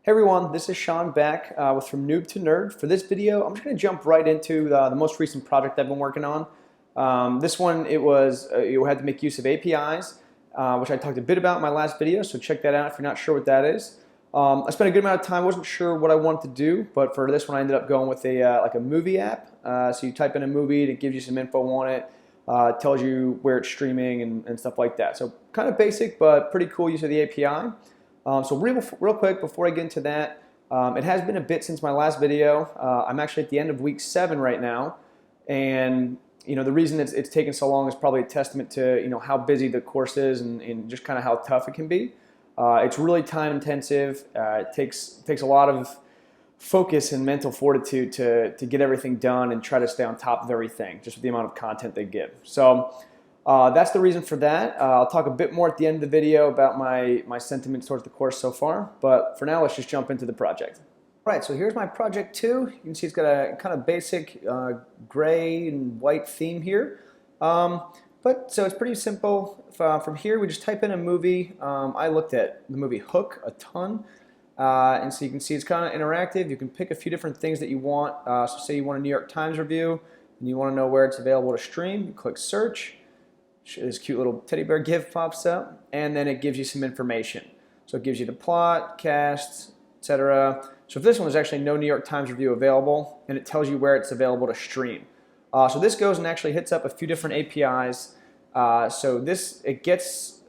Hey everyone, this is Sean back with From Noob to Nerd. For this video, I'm just going to jump right into the most recent project I've been working on. This one, you had to make use of APIs, which I talked a bit about in my last video, so check that out if you're not sure what that is. I spent a good amount of time, wasn't sure what I wanted to do, but for this one I ended up going with like a movie app. So you type in a movie, it gives you some info on it, tells you where it's streaming and stuff like that. So kind of basic, but pretty cool use of the API. So real quick before I get into that, it has been a bit since my last video. I'm actually at the end of week 7 right now, and the reason it's taken so long is probably a testament to how busy the course is and just kind of how tough it can be. It's really time intensive. It takes a lot of focus and mental fortitude to get everything done and try to stay on top of everything, just with the amount of content they give. So that's the reason for that. I'll talk a bit more at the end of the video about my sentiments towards the course so far, but for now let's just jump into the project. All right, so here's my project 2. You can see it's got a kind of basic gray and white theme here. So it's pretty simple. From here we just type in a movie. I looked at the movie Hook a ton. And so you can see it's kind of interactive. You can pick a few different things that you want. So say you want a New York Times review and you want to know where it's available to stream. You click search. This cute little teddy bear gif pops up, and then it gives you some information. So it gives you the plot, cast, etc. So if this one is actually no New York Times review available, and it tells you where it's available to stream. So this goes and actually hits up a few different APIs. It gets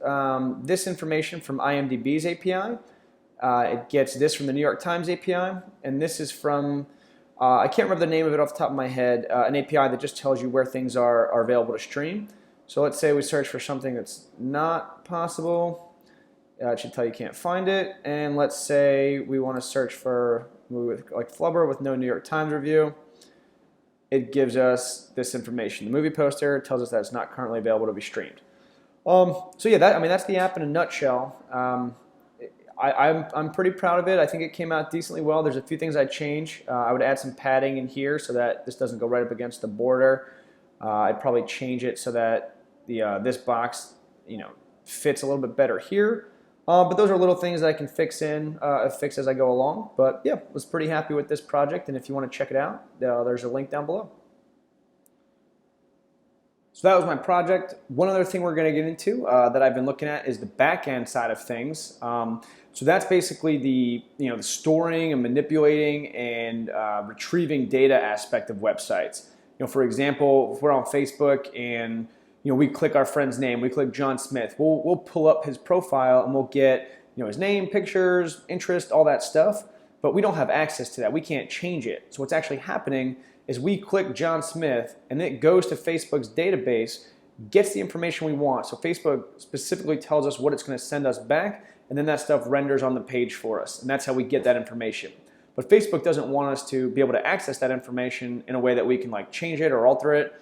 this information from IMDb's API. It gets this from the New York Times API, and this is from I can't remember the name of it off the top of my head. An API that just tells you where things are available to stream. So let's say we search for something that's not possible. It should tell you can't find it. And let's say we want to search for a movie like Flubber with no New York Times review. It gives us this information. The movie poster tells us that it's not currently available to be streamed. So yeah, that's the app in a nutshell. I'm pretty proud of it. I think it came out decently well. There's a few things I'd change. I would add some padding in here so that this doesn't go right up against the border. I'd probably change it so that this box fits a little bit better here. But those are little things that I can fix as I go along. But yeah, was pretty happy with this project, and if you want to check it out, there's a link down below. So that was my project. One other thing we're going to get into that I've been looking at is the backend side of things. So that's basically the storing and manipulating and retrieving data aspect of websites. For example, if we're on Facebook and we click our friend's name, we click John Smith, we'll pull up his profile and we'll get his name, pictures, interest, all that stuff, but we don't have access to that. We can't change it. So what's actually happening is we click John Smith and it goes to Facebook's database, gets the information we want. So Facebook specifically tells us what it's going to send us back, and then that stuff renders on the page for us, and that's how we get that information. But Facebook doesn't want us to be able to access that information in a way that we can change it or alter it.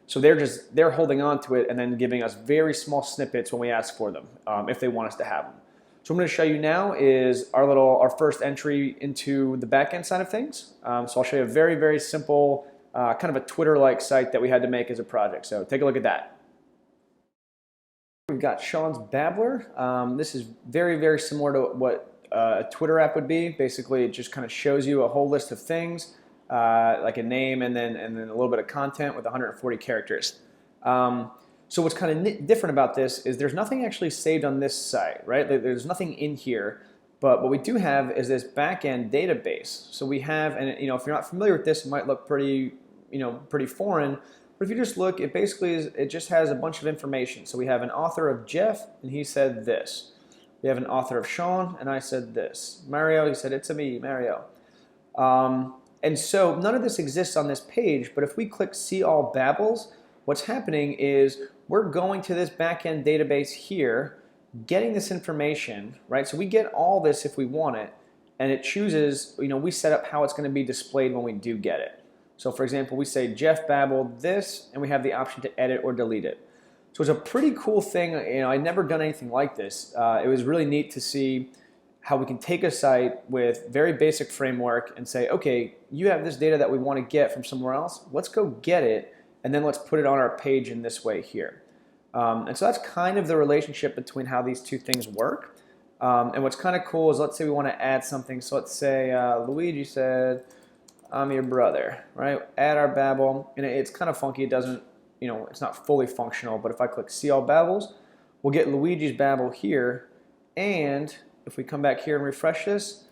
So they're holding on to it and then giving us very small snippets when we ask for them, if they want us to have them. So what I'm going to show you now is our first entry into the backend side of things. So I'll show you a very, very simple kind of a Twitter-like site that we had to make as a project. So take a look at that. We've got Sean's Babbler. This is very, very similar to what a Twitter app would be. Basically, it just kind of shows you a whole list of things, like a name and then a little bit of content with 140 characters. So what's kind of different about this is there's nothing actually saved on this site, right? There's nothing in here, but what we do have is this backend database. So we have, and if you're not familiar with this, it might look pretty foreign. But if you just look, it just has a bunch of information. So we have an author of Jeff, and he said this. We have an author of Sean, and I said this. Mario, he said, it's a me, Mario. And so none of this exists on this page, but if we click See All Babbles, what's happening is we're going to this backend database here, getting this information, right? So we get all this if we want it, and it chooses, we set up how it's going to be displayed when we do get it. So for example, we say Jeff babbled this, and we have the option to edit or delete it. So it's a pretty cool thing. I'd never done anything like this. It was really neat to see how we can take a site with very basic framework and say, okay, you have this data that we want to get from somewhere else. Let's go get it, and then let's put it on our page in this way here. And so that's kind of the relationship between how these two things work. And what's kind of cool is, let's say we want to add something. So let's say Luigi said, "I'm your brother," right? Add our Babel, and it's kind of funky. It doesn't, it's not fully functional. But if I click See All Babels, we'll get Luigi's Babel here. And if we come back here and refresh this,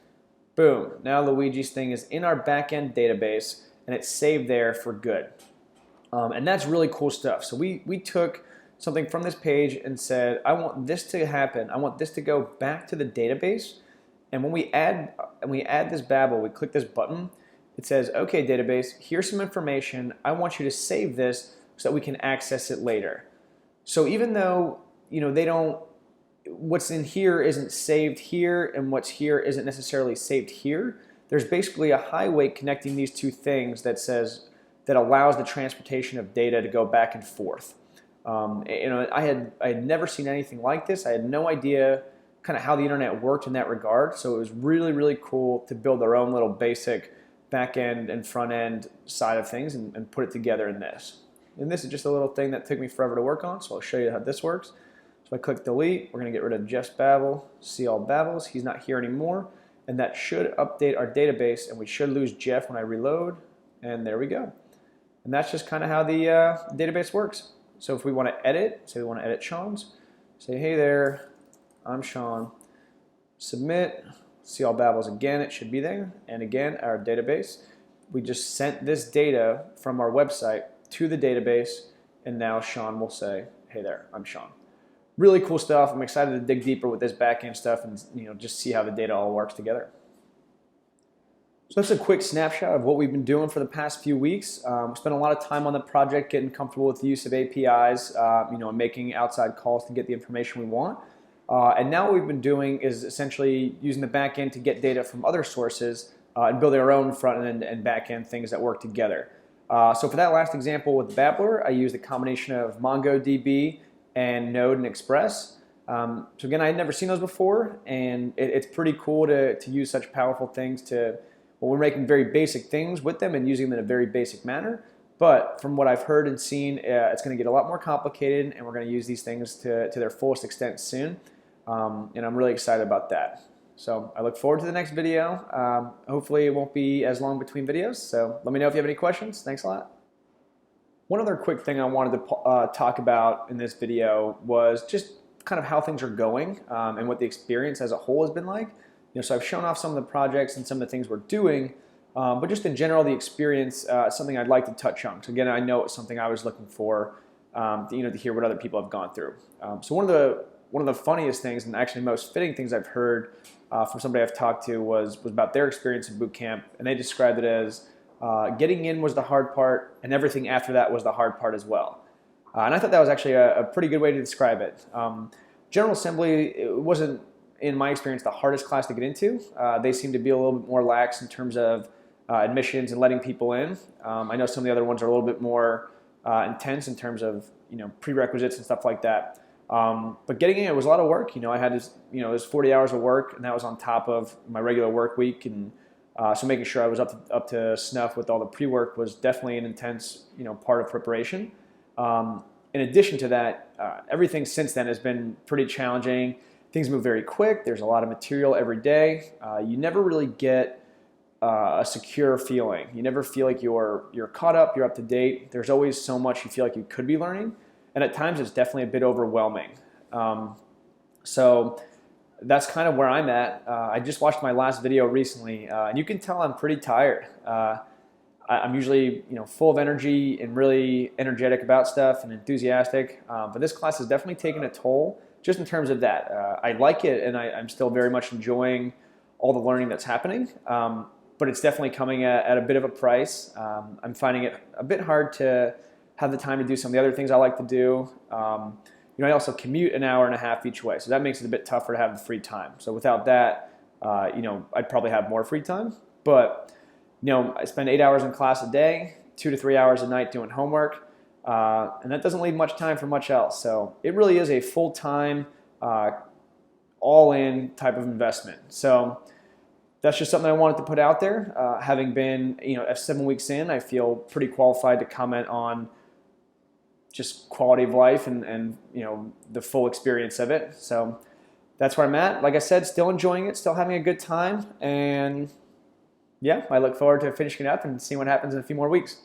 boom! Now Luigi's thing is in our backend database, and it's saved there for good. And that's really cool stuff. So we took something from this page and said, I want this to happen. I want this to go back to the database. And when we add this Babel, we click this button. It says, okay, database, here's some information. I want you to save this so that we can access it later. So even though they don't, what's in here isn't saved here, and what's here isn't necessarily saved here, there's basically a highway connecting these two things that allows the transportation of data to go back and forth. I had never seen anything like this. I had no idea kind of how the internet worked in that regard. So it was really, really cool to build our own little basic back end and front end side of things and put it together in this. And this is just a little thing that took me forever to work on. So I'll show you how this works. So if I click delete, we're going to get rid of Jeff's Babel, See All Babels. He's not here anymore. And that should update our database, and we should lose Jeff when I reload. And there we go. And that's just kind of how the database works. So if we want to edit, say we want to edit Sean's, say, hey there, I'm Sean. Submit, See All Babels again, it should be there. And again, our database. We just sent this data from our website to the database, and now Sean will say, hey there, I'm Sean. Really cool stuff. I'm excited to dig deeper with this backend stuff and just see how the data all works together. So that's a quick snapshot of what we've been doing for the past few weeks. We spent a lot of time on the project getting comfortable with the use of APIs, and making outside calls to get the information we want. And now what we've been doing is essentially using the backend to get data from other sources and building our own front end and backend things that work together. So for that last example with Babbler, I used a combination of MongoDB and Node and Express. So again, I had never seen those before, and it's pretty cool to use such powerful things we're making very basic things with them and using them in a very basic manner. But from what I've heard and seen, it's going to get a lot more complicated, and we're going to use these things to their fullest extent soon. And I'm really excited about that. So I look forward to the next video. Hopefully it won't be as long between videos. So let me know if you have any questions. Thanks a lot. One other quick thing I wanted to talk about in this video was just kind of how things are going and what the experience as a whole has been like. So I've shown off some of the projects and some of the things we're doing, but just in general, the experience, something I'd like to touch on. So again, I know it's something I was looking for, to hear what other people have gone through. So one of the funniest things, and actually most fitting things I've heard from somebody I've talked to was about their experience in boot camp, and they described it as getting in was the hard part, and everything after that was the hard part as well. And I thought that was actually a pretty good way to describe it. General Assembly, it wasn't, in my experience, the hardest class to get into. They seem to be a little bit more lax in terms of admissions and letting people in. I know some of the other ones are a little bit more intense in terms of prerequisites and stuff like that. But getting in, it was a lot of work. I had this, it was 40 hours of work, and that was on top of my regular work week. And so making sure I was up to snuff with all the pre-work was definitely an intense, part of preparation. In addition to that, everything since then has been pretty challenging. Things move very quick. There's a lot of material every day. You never really get a secure feeling. You never feel like you're caught up, you're up to date. There's always so much you feel like you could be learning. And at times it's definitely a bit overwhelming. So that's kind of where I'm at. I just watched my last video recently, and you can tell I'm pretty tired. I'm usually full of energy and really energetic about stuff and enthusiastic. But this class has definitely taken a toll just in terms of that. I like it, and I'm still very much enjoying all the learning that's happening. But it's definitely coming at a bit of a price. I'm finding it a bit hard to have the time to do some of the other things I like to do. I also commute an hour and a half each way, so that makes it a bit tougher to have the free time. So without that, I'd probably have more free time. But I spend 8 hours in class a day, 2 to 3 hours a night doing homework, and that doesn't leave much time for much else. So it really is a full-time, all-in type of investment. So that's just something I wanted to put out there. Having been, 7 weeks in, I feel pretty qualified to comment on just quality of life and the full experience of it. So that's where I'm at. Like I said, still enjoying it, still having a good time, and yeah, I look forward to finishing it up and seeing what happens in a few more weeks.